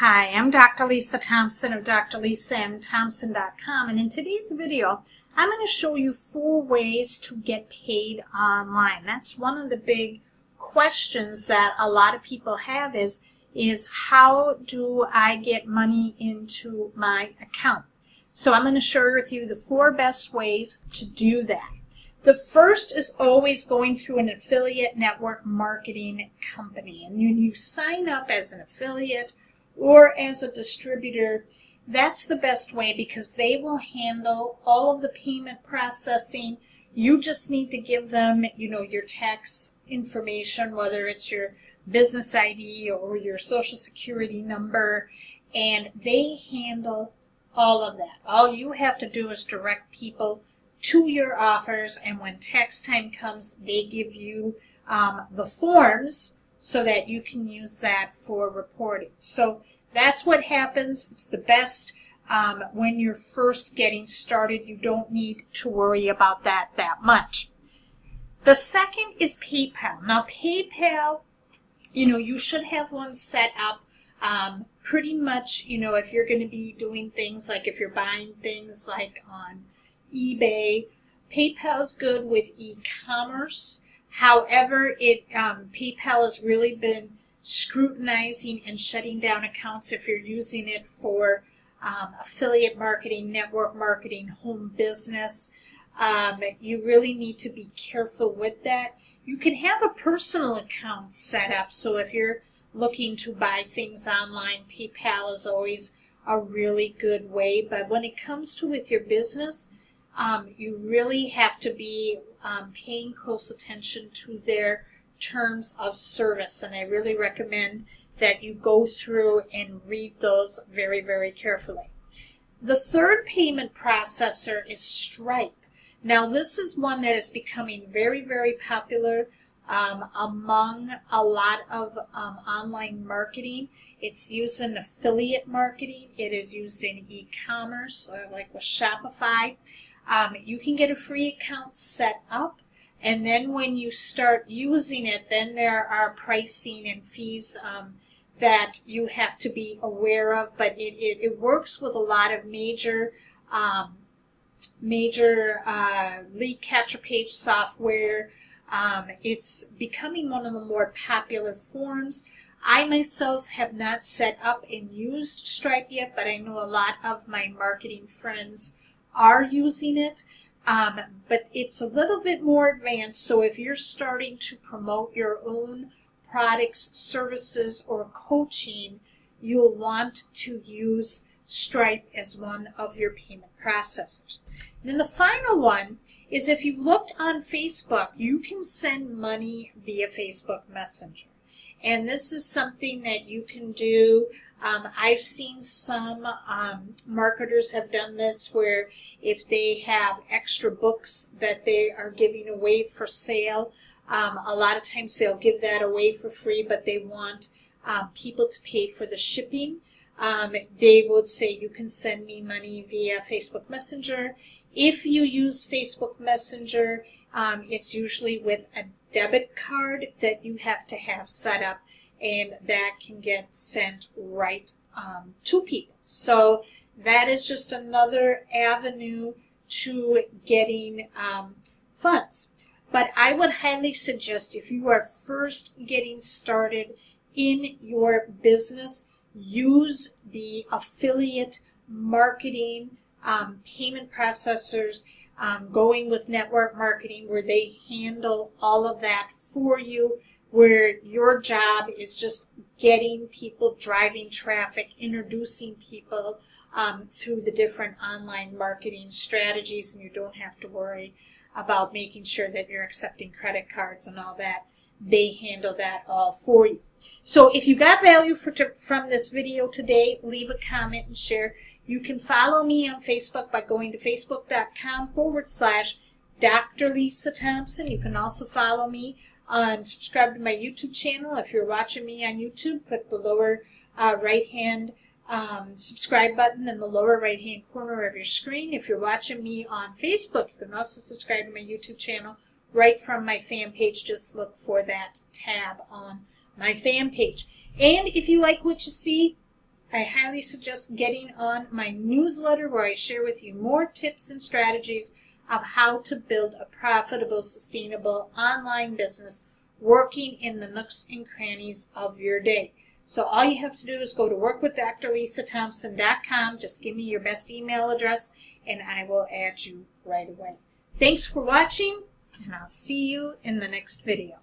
Hi, I'm Dr. Lisa Thompson of drlisamthompson.com, and in today's video, I'm going to show you 4 ways to get paid online. That's one of the big questions that a lot of people have is how do I get money into my account? So I'm going to share with you the 4 best ways to do that. The first is always going through an affiliate network marketing company. And when you sign up as an affiliate or as a distributor, that's the best way because they will handle all of the payment processing. You just need to give them, your tax information, whether it's your business ID or your social security number, and they handle all of that. All you have to do is direct people to your offers, and when tax time comes, they give you the forms so that you can use that for reporting. So that's what happens. It's the best when you're first getting started. You don't need to worry about that much. The second is PayPal. Now PayPal, you should have one set up pretty much, if you're going to be doing things like if you're buying things like on eBay. PayPal's good with e-commerce. However, PayPal has really been scrutinizing and shutting down accounts if you're using it for affiliate marketing, network marketing, home business. You really need to be careful with that. You can have a personal account set up, so if you're looking to buy things online, PayPal is always a really good way. But when it comes to with your business, you really have to be paying close attention to their terms of service, and I really recommend that you go through and read those very, very carefully. The third payment processor is Stripe. Now this is one that is becoming very, very popular among a lot of online marketing. It's used in affiliate marketing. It is used in e-commerce, like with Shopify. You can get a free account set up, and then when you start using it, then there are pricing and fees that you have to be aware of, but it works with a lot of major lead capture page software. It's becoming one of the more popular forms. I myself have not set up and used Stripe yet, but I know a lot of my marketing friends are using it, but it's a little bit more advanced. So if you're starting to promote your own products, services, or coaching, you'll want to use Stripe as one of your payment processors. And then the final one is if you've looked on Facebook, you can send money via Facebook Messenger. And this is something that you can do. I've seen some marketers have done this where if they have extra books that they are giving away for sale, a lot of times they'll give that away for free, but they want people to pay for the shipping. They would say, you can send me money via Facebook Messenger. If you use Facebook Messenger, it's usually with a debit card that you have to have set up, and that can get sent right to people. So that is just another avenue to getting funds. But I would highly suggest, if you are first getting started in your business, use the affiliate marketing payment processors, going with network marketing where they handle all of that for you, where your job is just getting people, driving traffic, introducing people through the different online marketing strategies, and you don't have to worry about making sure that you're accepting credit cards and all that. They handle that all for you. So if you got value from this video today, leave a comment and share. You can follow me on Facebook by going to facebook.com/Dr. Lisa Thompson. You can also follow me and subscribe to my YouTube channel. If you're watching me on YouTube, click the lower right-hand subscribe button in the lower right-hand corner of your screen. If you're watching me on Facebook, you can also subscribe to my YouTube channel right from my fan page. Just look for that tab on my fan page. And if you like what you see, I highly suggest getting on my newsletter where I share with you more tips and strategies of how to build a profitable, sustainable online business working in the nooks and crannies of your day. So all you have to do is go to workwithdrlisathompson.com. Just give me your best email address and I will add you right away. Thanks for watching, and I'll see you in the next video.